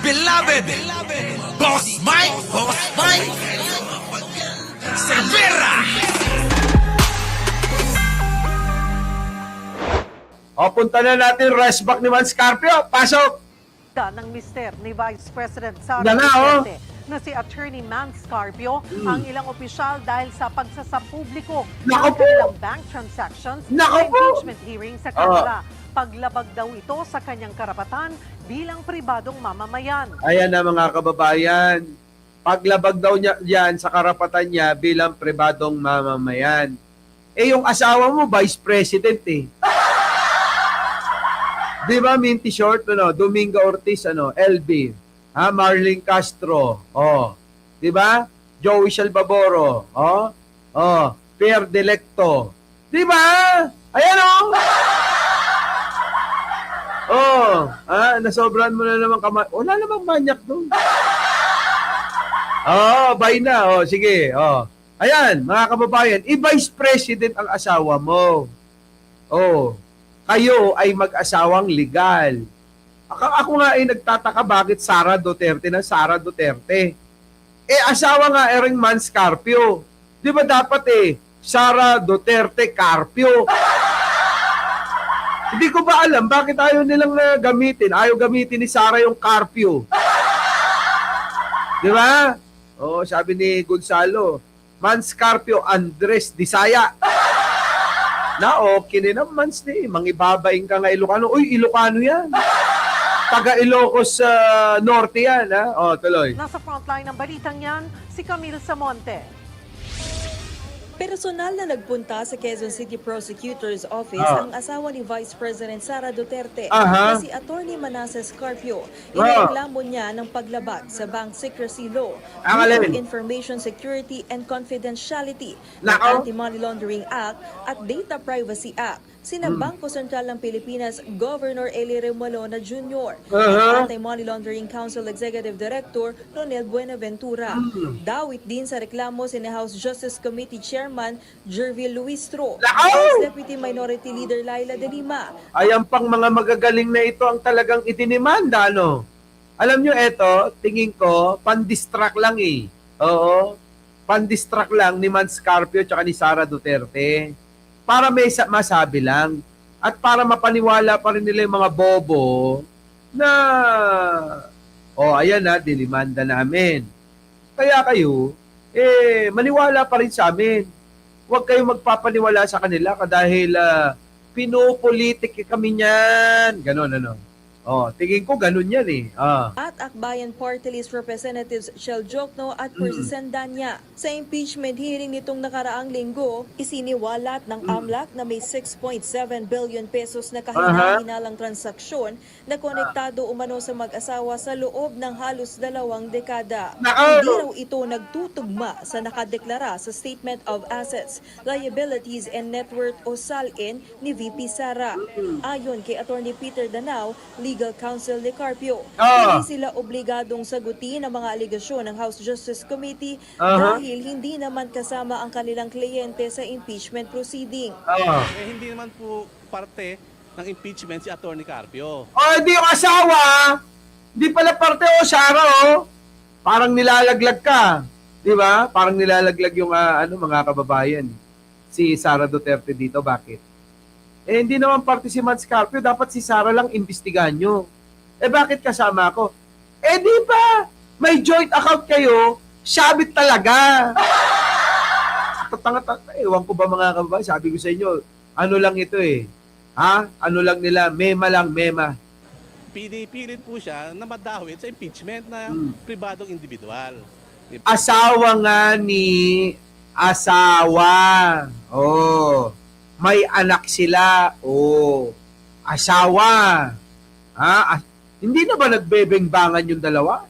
beloved Boss Mike Cervera. O, punta na natin rest back ni Man Scarpio. Pasok! ng mister ni Vice President Sara Yan na, Duterte na si Attorney Man Scarpio ang ilang opisyal dahil sa pagsasapubliko ng Nako po! kanilang bank transactions Nako sa po! impeachment hearing sa kanila. Paglabag daw ito sa kanyang karapatan bilang pribadong mamamayan. Ayan na mga kababayan. Paglabag daw niya yan sa karapatan niya bilang pribadong mamamayan. Eh yung asawa mo, Vice President eh. Di ba, Minty Short, Domingo Ortiz, LB, Marlene Castro, di ba? Joey Salvadoro, Pierre Delecto, di ba? Ayan nasobran mo na naman wala namang manyak doon. Bye na, sige, Ayan, mga kababayan, i-Vice President ang asawa mo. Kayo ay mag-asawang legal. Ako nga ay nagtataka bakit Sara Duterte na Sara Duterte. Asawa nga ring Man Scarpio. Di ba dapat Sara Duterte Carpio? Hindi ko ba alam bakit ayaw nilang gamitin. Ayaw gamitin ni Sara yung Carpio. Di ba? Sabi ni Gonzalo, Man Scarpio Andres Disaya. Na okay din naman mangibabaing ka nga Ilocano. Uy, Ilocano yan. Taga Ilocos Norte yan. Tuloy. Nasa frontline ng balitang yan, si Camille Samonte. Personal na nagpunta sa Quezon City Prosecutor's Office ang asawa ni Vice President Sara Duterte na si Attorney Manasseh Scarpio. Inireklamo niya ng paglabag sa Bank Secrecy Law, Information Security and Confidentiality ng Anti-Money Laundering Act at Data Privacy Act. Sina Bangko Sentral ng Pilipinas Governor Eli Remolona Jr. at Anti-Money Laundering Council Executive Director Ronel Buenaventura. Dawit din sa reklamo si House Justice Committee Chairman Jervil Luistro, House Deputy Minority Leader Laila De Lima. Ayan pang mga magagaling na ito ang talagang itinimanda, Alam nyo, tingin ko, pandistract lang pandistract lang ni Man Scarpio at ni Sara Duterte. Para may masabi lang at para mapaniwala pa rin nila yung mga bobo na ayan dilimanda namin. Kaya kayo, maniwala pa rin sa amin. Huwag kayong magpapaniwala sa kanila dahil pinupolitik kami niyan. Ganon, tingin ko ganun yan At Akbayan Party List Representatives Shell Jokno at Percy Sandanya. Sa impeachment hearing nitong nakaraang linggo, isiniwalat ng AMLAC na may 6.7 billion pesos na kahina-hinalang transaksyon na konektado umano sa mag-asawa sa loob ng halos 2 dekada. Hindi raw ito nagtutugma sa nakadeklara sa Statement of Assets, Liabilities and Net Worth o SALN ni VP Sara. Ayon kay Attorney Peter Danao, Legal Counsel ni Carpio, hindi sila obligadong sagutin ang mga alegasyon ng House Justice Committee dahil hindi naman kasama ang kanilang kliyente sa impeachment proceeding. Hindi naman po parte ng impeachment si Attorney Carpio. Hindi yung asawa. Hindi pala parte Sara Parang nilalaglag ka. Di ba? Parang nilalaglag yung mga kababayan. Si Sara Duterte dito. Bakit? Hindi naman parte si Man Scarpio. Dapat si Sara lang imbestigahan nyo. Bakit kasama ako? Di ba? May joint account kayo. Sabit talaga. Ewan ko ba mga kababayan? Sabi ko sa inyo, ano lang ito Ano lang nila? Mema lang, mema. Pinipilit po siya na madawit sa impeachment na pribadong individual. Asawa nga ni asawa. May anak sila. Asawa. Hindi na ba nagbebengbangan yung dalawa?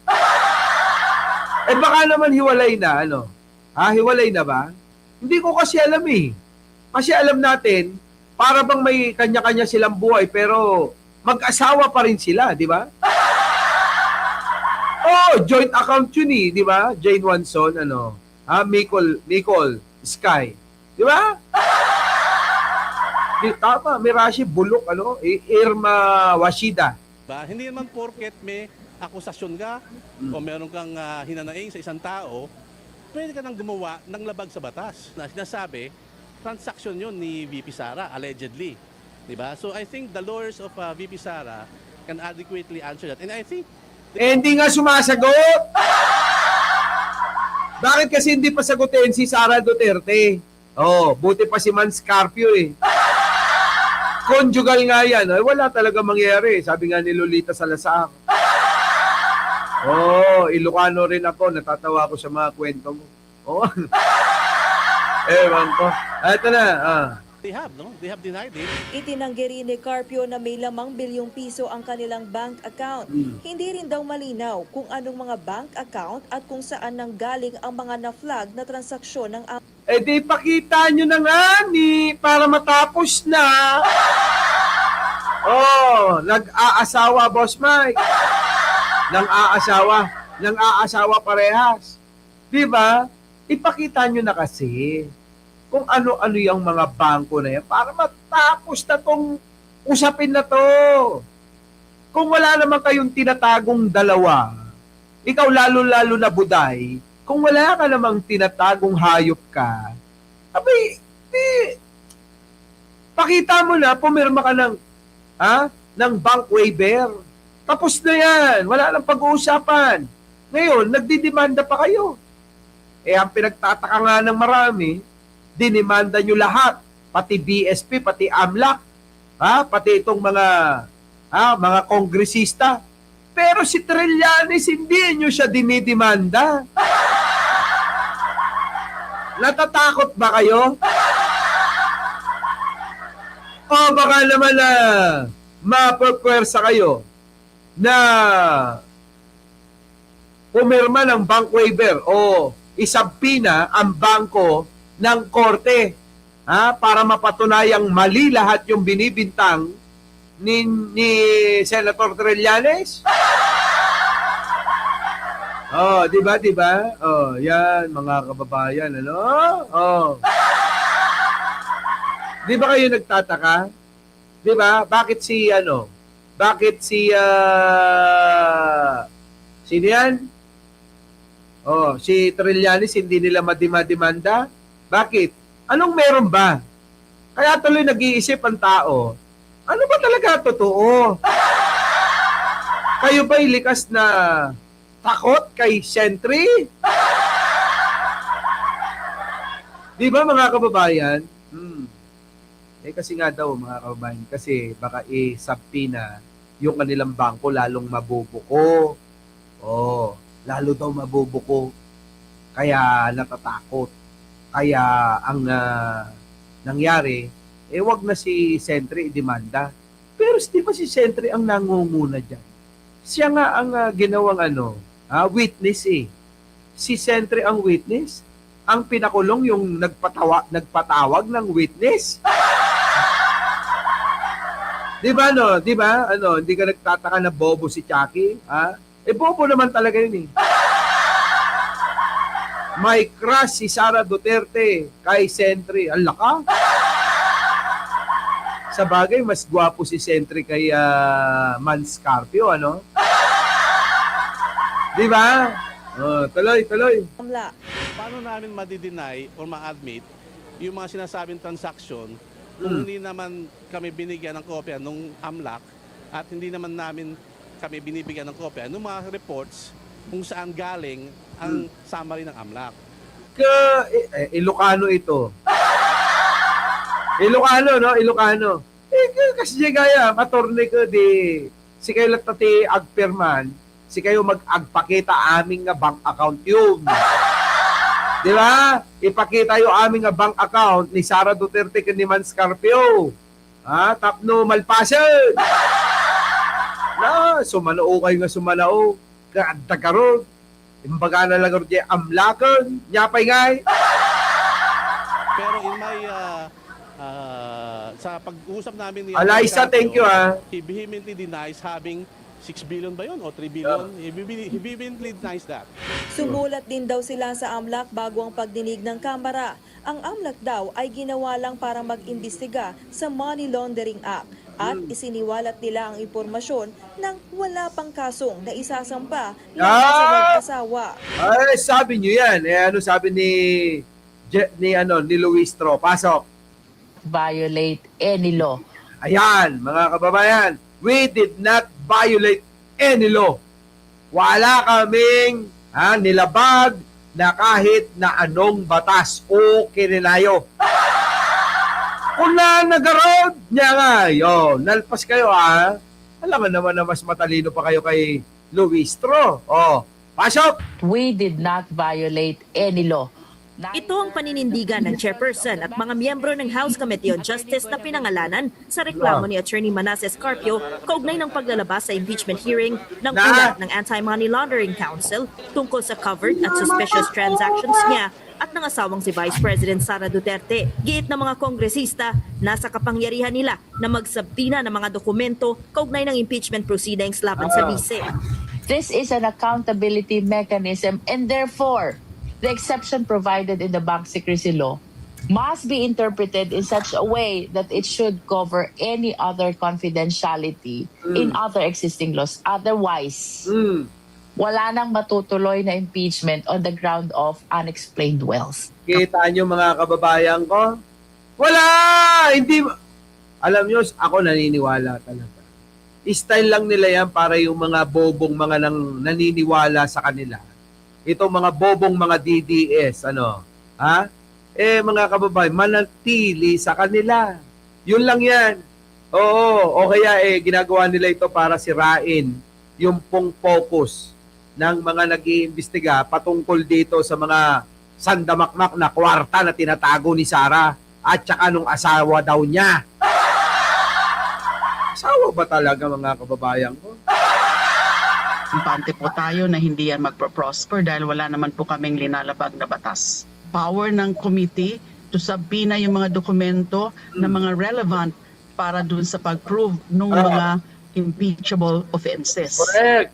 Baka naman hiwalay na, Hiwalay na ba? Hindi ko kasi alam Kasi alam natin, para bang may kanya-kanya silang buhay, pero mag-asawa pa rin sila, di ba? Joint account yun di ba? Jane Wanson, Nicole Sky. Di ba? Tama, Mirashi Bulok, Irma Washida. Hindi naman porket may akusasyon ka o meron kang hinanaing sa isang tao, pwede ka nang gumawa ng labag sa batas. Na sinasabi, transaction yun ni VP Sara, allegedly. Diba? So I think the lawyers of VP Sara can adequately answer that. And I think Hindi nga sumasagot. Bakit kasi hindi pa sagutin si Sara Duterte? Oh, buti pa si Man Scarpio eh. Conjugal nga yan. Ay, wala talaga mangyari. Sabi nga ni Lolita Salazar. Oh, Ilocano rin ako. Natatawa ko sa mga kwento mo. Oh. Ewan ko. Ito na. they have denied it. Itinanggi rin ni Carpio na may lamang bilyong piso ang kanilang bank account. Hindi rin daw malinaw kung anong mga bank account at kung saan nanggaling ang mga na-flag na transaksyon ng Eh di pakita nyo na nga ni para matapos na. Oh, nag-aasawa, Boss Mike. Nang-aasawa parehas. Di ba? Ipakita nyo na kasi kung ano-ano yung mga bangko na yan para matapos na tong usapin na to. Kung wala naman kayong tinatagong dalawa, ikaw lalo-lalo na buday, kung wala ka namang tinatagong hayop ka, abay, pakita mo na, pumirma ka ng bank waiver. Tapos na yan, wala nang pag-uusapan. Ngayon, nagdidemanda pa kayo. Eh, ang pinagtataka nga ng marami, dinimanda nyo lahat, pati BSP, pati AMLAC, pati itong mga kongresista. Pero si Trillanes, hindi nyo siya dinidemanda. Natatakot ba kayo? O baka naman na mapapwersa kayo na pumirma ng bank waiver o isabpina ang bangko ng korte para mapatunayang mali lahat yung binibintang ni Senator Trillanes? Oh, di ba? Oh, yan mga kababayan, ano? Oh. Di ba kayo nagtataka? Di ba? Bakit si sino yan? Oh, si Trillanes hindi nila mademanda? Bakit? Anong meron ba? Kaya tuloy nag-iisip ang tao, ano ba talaga totoo? Kayo ba'y likas na takot kay Sentry? Di ba mga kababayan? Eh kasi nga daw mga kababayan, kasi baka isabpina yung kanilang bangko lalong mabubuko. Oh, lalo daw mabubuko. Kaya natatakot. Kaya ang nangyari, wag na si Sentry demanda. Pero di ba si Sentry ang nangunguna dyan? Siya nga ang ginawang witness eh. Si Sentry ang witness. Ang pinakulong yung nagpatawag ng witness. Di ba Di ba? Hindi ka nagtataka na bobo si Chucky? Bobo naman talaga yun eh. May crush si Sara Duterte kay Sentry. Ang laka. Sa bagay, mas gwapo si Sentry kay Man Scarpio, ano? Di ba? Tuloy. AMLAC. Paano namin madi-deny or ma-admit yung mga sinasabing transaction kung hindi naman kami binigyan ng kopya nung AMLAC at hindi naman namin kami binibigyan ng kopya ng mga reports kung saan galing ang summary ng AMLAC. Ilocano ito. Ilocano. Kasi gaya, matorne ko si kayo latati agperman, si kayo mag-agpakita aming nga bank account yun. Di ba? Ipakita yung aming nga bank account ni Sara Duterte ni Man Scarpio. Tapno malpasan. Sumanao kayo nga sumanao. Kaadta karon. Imbaga na lang rin amlakan. Nyapay ngay. Pero in my sa pag-usap namin ni Alaisa, thank you he vehemently denies having 6 billion ba yun o 3 billion? He vehemently denies that. Sumulat din daw sila sa AMLAC bago ang pagdinig ng Kamara. Ang AMLAC daw ay ginawa lang para mag-imbestiga sa Money Laundering Act. At isiniwalat nila ang impormasyon ng wala pang kasong na isasampa laban sa mag-asawa. Ay, sabi nyo yan. Ano sabi ni Luis Tro? Pasok. Violate any law. Ayan, mga kababayan, we did not violate any law. Wala kaming nilabag na kahit na anong batas o kininayo. Kung nagarod niya nga, nalpas kayo alam naman na mas matalino pa kayo kay Luis Tro. Pasok! We did not violate any law. Ito ang paninindigan ng chairperson at mga miyembro ng House Committee on Justice na pinangalanan sa reklamo ni Attorney Manasseh Carpio kaugnay ng paglalabas sa impeachment hearing ng ulat ng Anti-Money Laundering Council tungkol sa covered at suspicious transactions niya at ng asawang si Vice President Sara Duterte. Giit ng mga kongresista, nasa kapangyarihan nila na magsabina ng mga dokumento kaugnay ng impeachment proceedings laban sa vice. This is an accountability mechanism and therefore, the exception provided in the Bank Secrecy Law must be interpreted in such a way that it should cover any other confidentiality in other existing laws. Otherwise, wala nang matutuloy na impeachment on the ground of unexplained wealth. Kita nyo mga kababayan ko? Wala! Hindi. Alam nyo, ako naniniwala talaga. Style lang nila yan para yung mga bobong mga naniniwala sa kanila. Itong mga bobong mga DDS, mga kababayan, manatili sa kanila. Yun lang yan. O kaya ginagawa nila ito para sirain yung pong focus ng mga nag-iimbestiga patungkol dito sa mga sandamakmak na kwarta na tinatago ni Sara at saka nung asawa daw niya. Asawa ba talaga mga kababayan ko? Impante po tayo na hindi yan magpo-prosper dahil wala naman po kaming linalabag na batas. Power ng committee to subpoena yung mga dokumento na mga relevant para dun sa pag-prove ng mga impeachable offenses. Correct.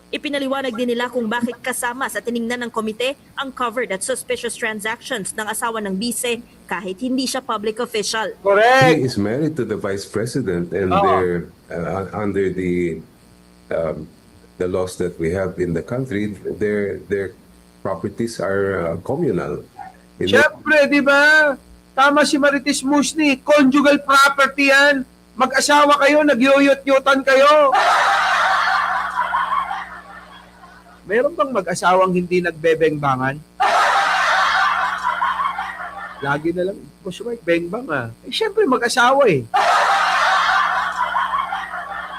Ipinaliwanag din nila kung bakit kasama sa tiningnan ng komite ang covered at suspicious transactions ng asawa ng bise kahit hindi siya public official. Correct. He is married to the vice president, and they're under the laws that we have in the country. Their properties are communal. Siyempre, di ba? Tama si Marites Musni, conjugal property yan. Mag-asawa kayo, nagyoyot-yotan kayo. Meron bang mag-asawang hindi nagbebengbangan? Lagi na lang, Boss Mike, bengbang siyempre mag-asawa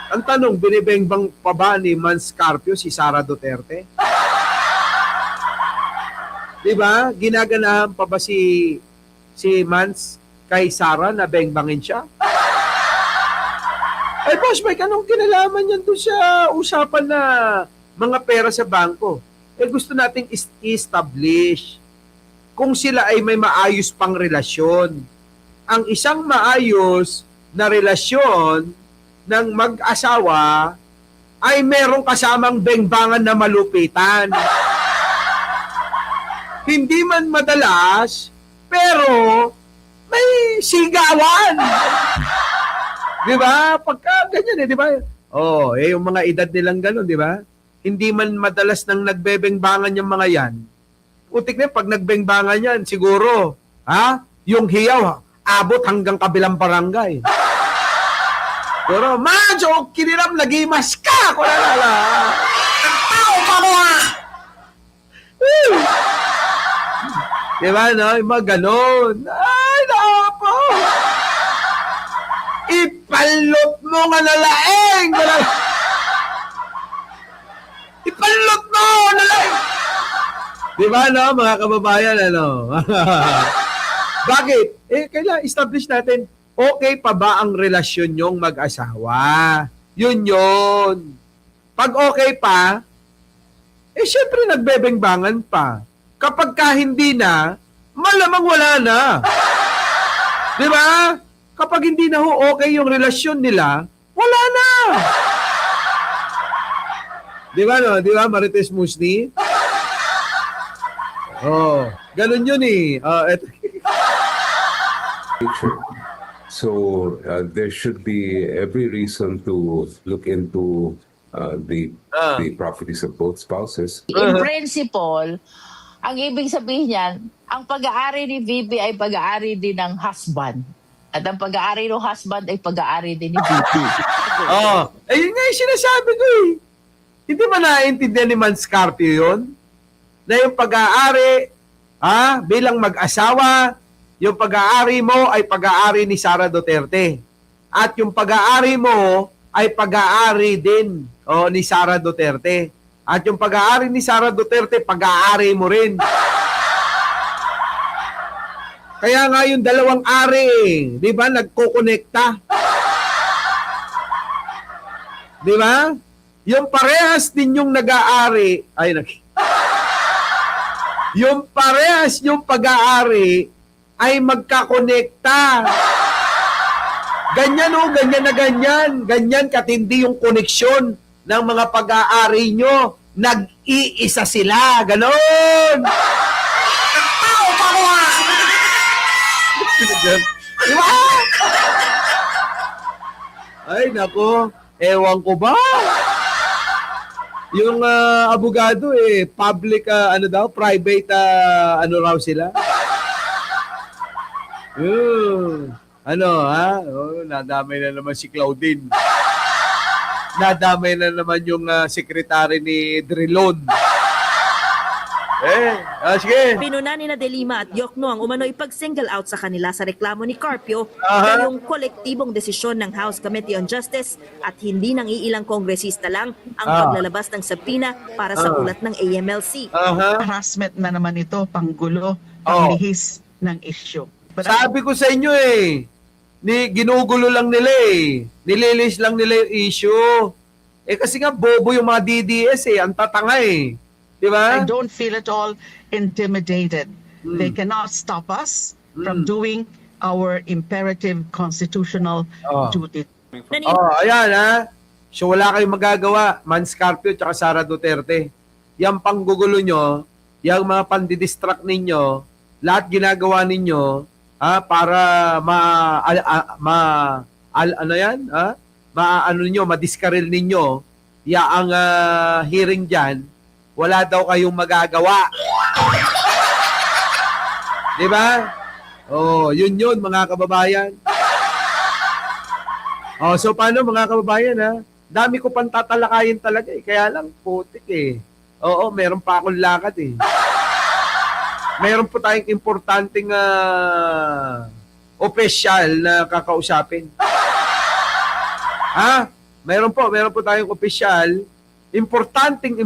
Ang tanong, binibengbang pa ba ni Mans Carpio si Sara Duterte? Di ba? Ginaganahan pa ba si Mans kay Sara na bengbangin siya? Boss Mike, anong kinalaman yan doon sa usapan na mga pera sa bangko? Gusto nating establish kung sila ay may maayos pang relasyon. Ang isang maayos na relasyon ng mag-asawa ay merong kasamang bengbangan na malupitan. Hindi man madalas, pero may sigawan. Di ba? Pagka ganyan di ba? Yung mga edad nilang gano'n, di ba? Hindi man madalas nang nagbebengbangan yung mga yan. Utik na pag nagbengbangan yan, siguro, yung hiyaw, abot hanggang kabilang barangay. Pero, Majo, kiniram, nagimas ka! Kulalala! Ang tao pa mo, Di ba, no? Yung mga ganon. Ay, naku! Ipalot mo nga na laeng! Ipalot mo na laeng! Di ba, no, mga kababayan, Bakit? Kailangan establish natin, okay pa ba ang relasyon nyong mag-asawa? Yun. Pag okay pa, syempre nagbebengbangan pa. Kapag ka hindi na, malamang wala na. Di ba? Kapag hindi na okay yung relasyon nila, wala na. Di ba, no? Di ba, Marites Musni? Ganun yun . So there should be every reason to look into the properties of both spouses. In principle, ang ibig sabihin niyan, ang pag-aari ni VP ay pag-aari din ng husband. At ang pag-aari ng husband ay pag-aari din ni VP. Ayun nga yung sinasabi ko eh. Hindi ba naiintindihan ni Manscarpio yun? Na yung pag-aari, bilang mag-asawa, yung pag-aari mo ay pag-aari ni Sara Duterte. At yung pag-aari mo ay pag-aari din ni Sara Duterte. At yung pag-aari ni Sara Duterte, pag-aari mo rin. Kaya nga yung dalawang ari, di ba, nagkukonekta. Di ba? Yung parehas ninyong nag-aari, yung parehas yung pag-aari ay magkakonekta. Ganyan ganyan na ganyan. Ganyan katindi yung koneksyon ng mga pag-aari nyo. Nag-iisa sila. Ganon! Diba? Ay, nako. Ewan ko ba? Yung abogado public, private, raw sila? Nadamay na naman si Claudine. Nadamay na naman yung sekretary ni Drilon. Sige. Pinuna ni na De Lima at Diokno ang umano'y pag-single out sa kanila sa reklamo ni Carpio Aha. na yung kolektibong desisyon ng House Committee on Justice at hindi ng iilang kongresista lang ang paglalabas ng subpoena para sa ulat ng AMLC. Harassment na naman ito, panggulo, panglihis ng issue. Sabi ko sa inyo ginugulo lang nila nililis lang nila yung issue. Kasi nga bobo yung mga DDS ang tatanga Di ba? I don't feel at all intimidated. They cannot stop us from doing our imperative constitutional duty. Ayan So wala kayong magagawa, Manscarpio at Sara Duterte. Yang panggugulo nyo, yung mga pandidistract ninyo, lahat ginagawa ninyo para madiskaril ninyo ang hearing dyan. Wala daw kayong magagawa. Di ba? Yun mga kababayan. So paano mga kababayan Dami ko pang tatalakayin talaga Kaya lang putik meron pa akong lakad Meron po tayong importanteng opisyal na kakausapin. Meron po tayong opisyal, importanteng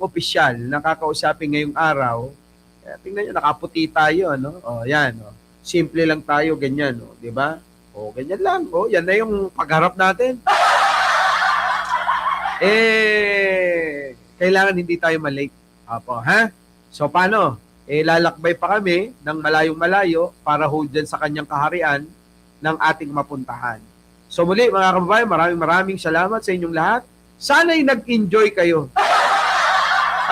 opisyal na kakausapin ngayong araw. Tingnan nyo, nakaputi tayo, yan, simple lang tayo, ganyan, di ba? Ganyan lang, yan na yung pagharap natin. Kailangan hindi tayo malate. So, paano? Lalakbay pa kami ng malayong-malayo para dyan sa kanyang kaharian ng ating mapuntahan. So, muli, mga kababayan, maraming salamat sa inyong lahat. Sana'y nag-enjoy kayo.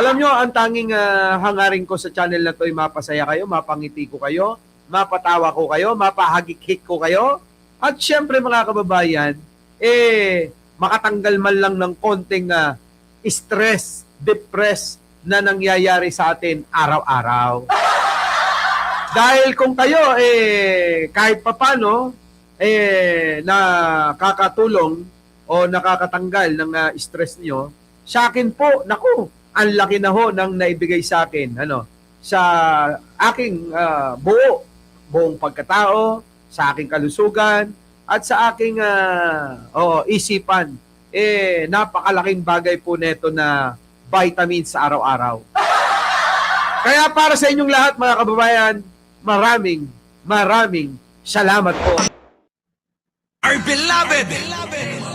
Alam nyo, ang tanging hangarin ko sa channel na to ay mapasaya kayo, mapangiti ko kayo, mapatawa ko kayo, mapahagik-hik ko kayo. At syempre mga kababayan, makatanggal man lang ng konting stress, depress na nangyayari sa atin araw-araw. Dahil kung kayo, kahit papano, nakakatulong o nakakatanggal ng stress nyo, sa akin po, naku, ang laki na ng naibigay sa akin, sa aking buong pagkatao, sa aking kalusugan, at sa aking isipan. Napakalaking bagay po neto na vitamins sa araw-araw. Kaya para sa inyong lahat, mga kababayan, maraming salamat po. Our beloved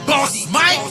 Boss Mike